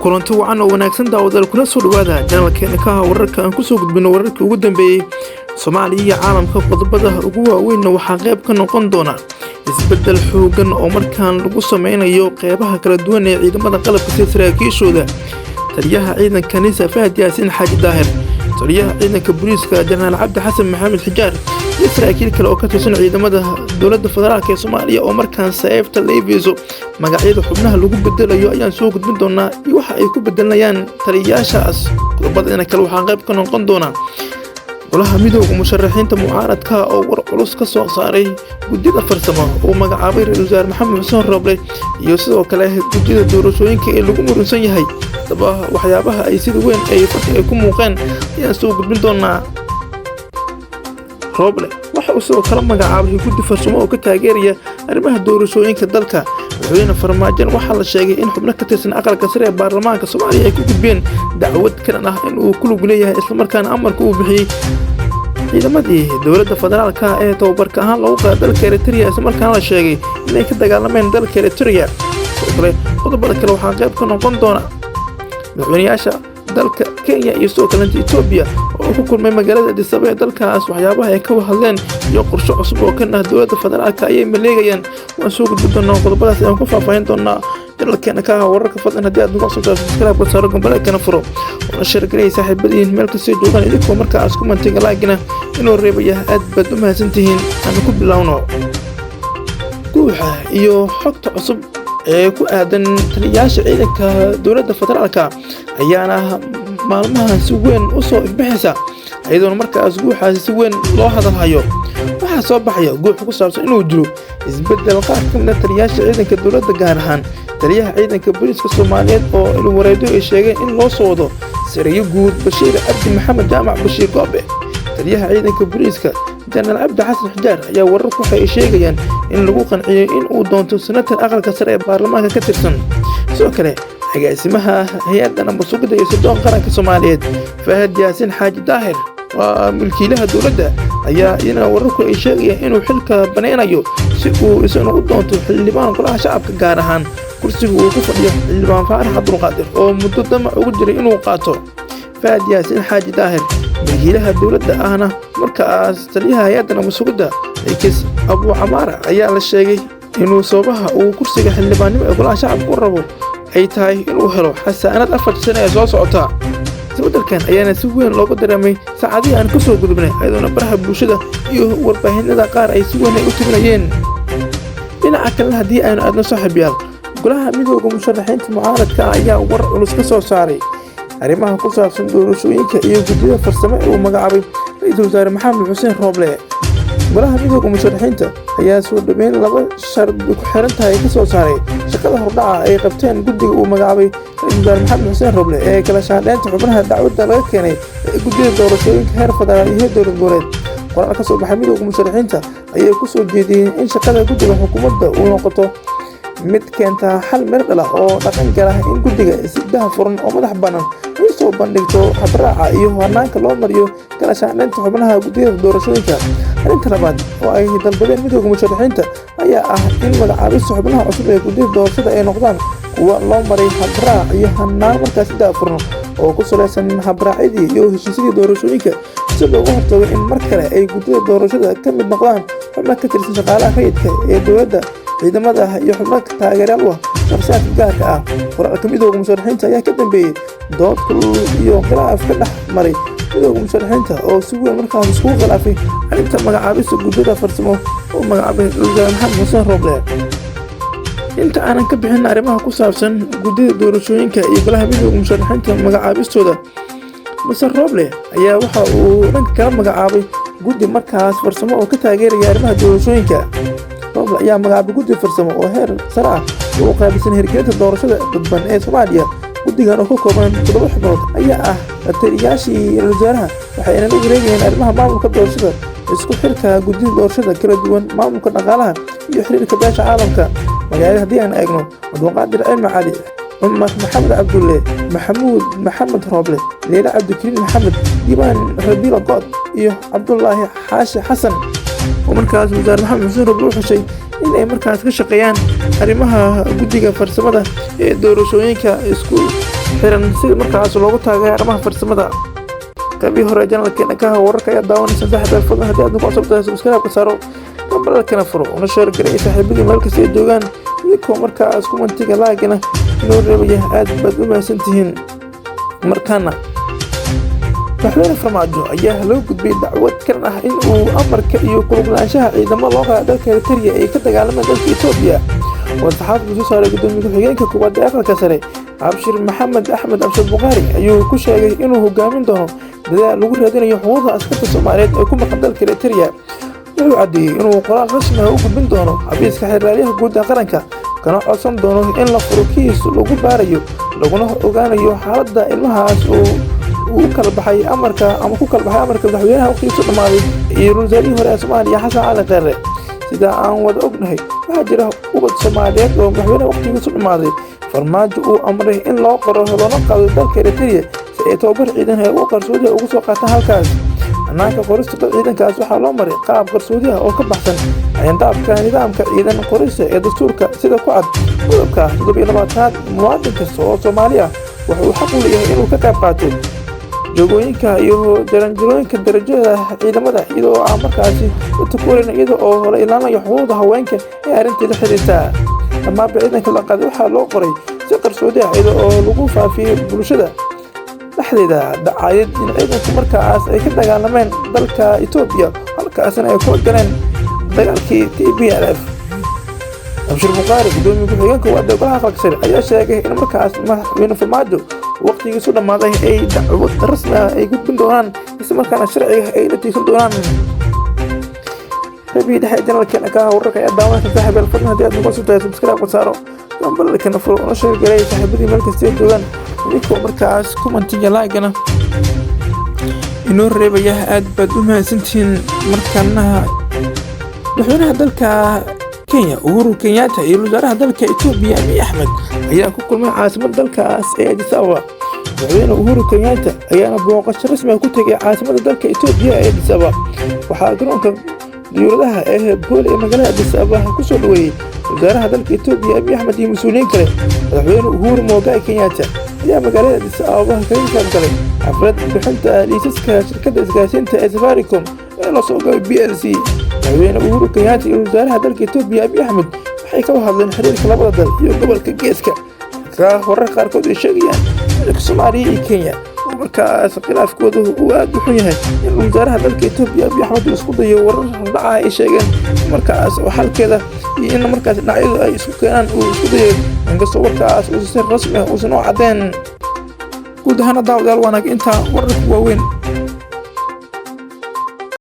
kulanti wacan oo wanaagsan daawadayaal kuna soo dhawaada janalkeena ka wararka aan ku soo gudbino wararkii ugu dambeeyay Soomaaliya iyo caalamka qodobada ugu waaweyn waxaa qayb ka noqon doona isbedel xoogan oo markaan lagu sameynayo qeybaha kala duwan ee ciidamada qalabka sida saraakiishooda taliyaha ciidanka NISA Fahad Yaasin Xaaji Daahir taliyaha ciidanka booliiska Janaraal Cabdi Xasan Maxamed Xijaar iyo saraakiil kale oo ka tirsan ciidamada dowladda federaalka ee Soomaaliya oo markaan saafta leebiso magacyada xubnaha lagu bedelayo ayaan soo gudbin doonaa iyo waxa ay ku bedelayaan taliyaashaas qodobada kale waxaa qayb ka noqon doona golaha midowga musharaxiinta mucaaradka oo war culus ka soo saaray guddiga farsamo oo magacaabay Ra'iisul Wasaare Maxamed Xuseen Roble iyo sidoo kale guddiga doorashooyinka ee lagu muransan yahay waxyaabaha ay sida weyn ay ku muuqeen ayaan soo gudbin doonaa. Roble waxa uu soo kala magacaabay guddi farsamo oo ka taageeraya arrimaha doorashooyinka dalka wuxuuna farmaajan waxa la sheegay in xubno ka tirsan aqalka sare ee baarlamaanka Soomaaliya ay ku gudbeen dacwad kan ah in uu ku lug leeyahay isla markaana amarka uu bixiyay ciidamadii dowladda federaalka ee tababarka ahaan lagu qaaday dalka Eritrea isla markaana la sheegay inay ka dagaalameen dalka Eritrea. qodobada kale waxaa qayb ka noqon doona madaxweynayaasha dalka Kenya iyo sidoo kale Ethiopia oo ku kulmay magaalada Addis Ababa ee dalkaas waxyaabaha ay ka hadleen iyo qorshe cusub oo kan ah dowladda federaalka ayay maleegayaan waan soo gudbin doonaa qodobadaas aan ku faahfaahin doonaa janalkeena ka wararka fadlan haddii aad nagu soo subscribe ka saaro gambaleedkana furo oo share gareey saaxiibadiin meel kasta joogaan idinkoo markaas ku mantiga laagina inuu reebaya aad baad u mahadsantihiin aan ku bilowno guuxa iyo xogta cusub ee ku aadan taliyaasha ciidanka dowladda federaalka ayaana maalmahan si weyn u soo ifbixaysa iyadoo markaas guuxaasi si weyn loo hadalhayo waxaa soo baxaya guux ku saabsan inuu jiro isbedel qaar ka mid ah taliyaasha ciidanka dowladda gaar ahaan taliyaha ciidanka booliiska Soomaaliyeed oo il wareedo ay sheegeen in loo soo wado Sariye Guud Bashiir Cabdi Maxamed Jaamac Bashiir Goobe taliyaha ciidanka booliiska Janaraal Cabdi Xasan Xijaar ayaa wararku waxay sheegayaan in lagu qanciyay in uu doonto senator aqalka sare ee baarlamaanka ka tirsan sidoo kale agaasimaha hay'adda nabadgelyada iyo sirdoonka qaranka Soomaaliyeed Fahad Yaasin Xaaji Daahir waa milkiilaha dowladda ayaa iyana wararku ay sheegayaan inuu xilka baneynayo si uu isaguna u doonto xildhibaan golaha shacabka gaar ahaan kursiga uu ku fadhiyo xildhibaan Faarax Abdulqaadir oo muddo damac ugu jiray inuu qaato. Fahad Yaasin Xaaji Daahir milkiilaha dowladda ahna markaas taliyaha hay'adda nabadgelyada Ekis Abu Camaara ayaa la sheegay inuu sababaha uu kursiga xildhibaannimo ee golaha shacabka u rabo ay tahay inuu helo xasaanad 4 sano ee soo socota. isbedelkan ayaana si weyn looga dareemay saacadihii aan ka soo gudubnay iyadoo baraha bulshada iyo warbaahinada qaar ay si weyn u tabinayeen. dhinaca kale haddii aynu aadno saaxiibayaal golaha midowga musharaxiinta mucaaradka ayaa war culus ka soo saaray arrimaha ku saabsan doorashooyinka iyo guddida farsamo ee uu magacaabay Ra'iisul Wasaare Maxamed Xuseen Roble. golaha midowga musharaxiinta ayaa soo dhameyn laba shardi ku xiran tahay ka soo saaray shaqada hordhaca ay qabteen guddiga uu magacaabay Ra'iisul Wasaare Maxamed Xuseen Roble ee kala shaqeynta xubnaha dacwadda laga keenay ee guddida doorashooyinka heer federaal iyo dowlad goboleed. qoraal ka soo baxay midowga musharaxiinta ayay ku soo jeediyeen in shaqada guddiga xukuumadda uu noqoto mid keenta xal meel dhala oo dhaqan gala in guddiga si daahfuran oo madax bannaan ay soo bandhigto habraaca iyo hanaanka loo mariyo kala shaqeynta xubnaha guddida doorashooyinka. arrinta labaad oo ay dalbadeen midowga musharaxiinta ayaa ah in magacaabista xubnaha cusub ee guddida doorashada ay noqdaan kuwa loo maray habraac iyo hanaan markaas daahfuran oo ku saleysan habraacidii iyo heshiisyadii doorashooyinka si looga hortago in mar kale ay guddida doorashada ka mid noqdaan xubno ka tirsan shaqaalaha rayidka ee dowladda ciidamada iyo xubno taageerayaal u ah shakhsiyaadka gaarka ah. qoraalka midowga musharaxiinta ayaa ka dambeeyay dood kulul iyo khilaaf ka dhex maray midowga musharaxiinta oo si weyn markaas iskugu khilaafay arrinta magacaabista guddida farsamo oo magacaabay Ra'iisul Wasaare Maxamed Xuseen Roble. inta aanan ka bixin arrimaha ku saabsan guddida doorashooyinka iyo golaha midowga musharaxiinta magacaabistooda Mr. Roble ayaa waxa uu dhanka kala magacaabay guddi markaas farsamo oo ka taageeraya arrimaha doorashooyinka. Roble ayaa magacaabay guddi farsamo oo heer sare ah oo qaabilsan hirgelinta doorashada dadban ee Soomaaliya. guddigan oo ka kooban 7 xubnood ayaa ah taliyayaashii Ra'iisul Wasaaraha waxayna u wareegayeen arrimaha maamulka doorashada isku xirka guddida doorashada kala duwan maamulka dhaqaalaha iyo xiriirka beesha caalamka. magaalada haddii aan eegno Abdulqaadir Cilmi Cali Umar Maxamed Cabdulle Maxamuud Maxamed Roble Leila Cabdikariim Maxamed Diiwaan Rabiila God iyo Cabdullaahi Xaashi Xasan oo markaas Wasaare Maxamed Xuseen Roble u xushay in ay markaas ka shaqeeyaan arrimaha guddiga farsamada ee doorashooyinka isku xiran si markaas loogu taageero arrimaha farsamada. qaybihii hore janalkeena ka hawa wararka ayaa daawanaysa saaxiibayaal fadlan haddii aad ku cusubtahay subscribe ka saaro gambalkana furo una share gareey saaxiibadii meel kasta ay joogaan idinkoo markaas commentiga laagina inoo reebaya aad baad u mahadsantihiin. markaana madaxweyne farmaajo ayaa loo gudbiyay dacwad kan ah in uu amarka iyo kuluglaanshaha ciidamada loo qaaday dalka Eritrea ay ka dagaalamaan dalka Itoobiya. warsaxaafku soo saaray gudoomiye ku-xigeenka koowaad ee aqalka sare Abshir Maxamed Axmed Abshir Bukhari ayuu ku sheegay inuu hogaamin doono dadaal lagu raadinayo xuquuqda askarta Soomaaliyeed ee ku maqan dalka Eritrea. wuxuu caddeeyay inuu qoraal rasmi ah u gudbin doono xafiiska xeerlaaliyaha guud ee qaranka kana codsan doono in la furo kiis lagu baarayo laguna ogaanayo xaaladda ilmahaas uu kala baxay amarka madaxweynaha waqtigiisu dhammaaday iyo ra'iisul wasaarihii hore ee Soomaaliya Xasan Cali Khayre. sida aan wada ognahay waxaa jira ubad Soomaaliyeed oo madaxweynaha waqtigiisu dhammaaday farmaajo uu amray in loo qoro loona qaado dalka Eritrea si ay tababar ciidan ugu qarsoodi ugu soo qaataan halkaas. hannaanka qorista ciidankaas waxaa loo maray qaab qarsoodi ah oo ka baxsan nidaamka ciidan qorista ee dastuurka sida ku cad qodobka 17aad. muwaadin kasta oo Soomaali ah wuxuu xaq u leeyahay inuu ka qayb qaato joogooyinka iyo jaranjarooyinka darajada ciidamada iyadoo aan markaasi u takoorina iyada oo la ilaalinayo xuquuqda haweenka ee arrintii la xiriirta. dhammaan ciidanka la qaaday waxaa loo qoray si qarsoodi ah iyada oo lagu faafiyey bulshada dhexdeeda dacayad in ciidanku markaas ay ka dagaalameen dalka Itoobiya halkaasna ay ku galeen dagaalkii TPLF. Abshir Bukhari gudoomiye ku-xigeenka koowaad ee golaha aqalka sare ayaa sheegay in markaas madaxweyne farmaajo waqtigiisu dhammaaday ay dacwad rasmi ah ay gudbin doonaan isla markaana sharciga ay la tiigsan doonaan. qaybihii dhexe janalkeena ka hawa wararka ayaa daawanaysa saaxiibayaal fadlan haddii aad ku cusubtahay subscribe ka saaro gambalkana furo una share gareey saaxiibadii meel kasta ay joogaan idinkoo markaas commentiga laagana inoo reebaya aad baad u mahadsantihiin. markaana madaxweynaha dalka Kenya Uhuru Kenyatta iyo wasaaraha dalka Itoobiya Abiy Ahmed ayaa ku kulmay caasimadda dalkaas ee Addis Ababa. madaxweyne Uhuru Kenyatta ayaana booqasho rasmi ah ku tagay caasimadda dalka Itoobiya ee Addis Ababa. waxaa garoonka diyaaradaha ee Boole ee magaalada Addis Ababa ku soo dhaweeyay wasaaraha dalka Itoobiya Abiy Ahmed iyo mas'uuliyiin kale. madaxweyne Uhuru Mogai Kenyatta ayaa magaalada Addis Ababa kaga qayb galay xaflad bixinta liisaska shirkadda isgaarsiinta ee Safaricom ee la soo gaabay PLC. madaxweyne Uhuru Kenyatta iyo wasaaraha dalka Itoobiya Abiy Ahmed waxay ka hadleen xiriirka labada dal iyo gobolka geeska. warar qaarkood ay sheegayaan in Soomaaliya iyo Kenya markaas khilaafkoodu uu aad u xun yahay in wasaaraha dalka Itoobiya Abiy Ahmed isku dayo warar dhaca ay sheegeen markaas oo xalkeeda iyo in markaas dhinacyadu ay isku keenaan uu isku dayo inkastoo warkaas uu si rasmi ah uusan u caddeyn. guud ahaan daawadayaal wanaag inta wararka waaweyn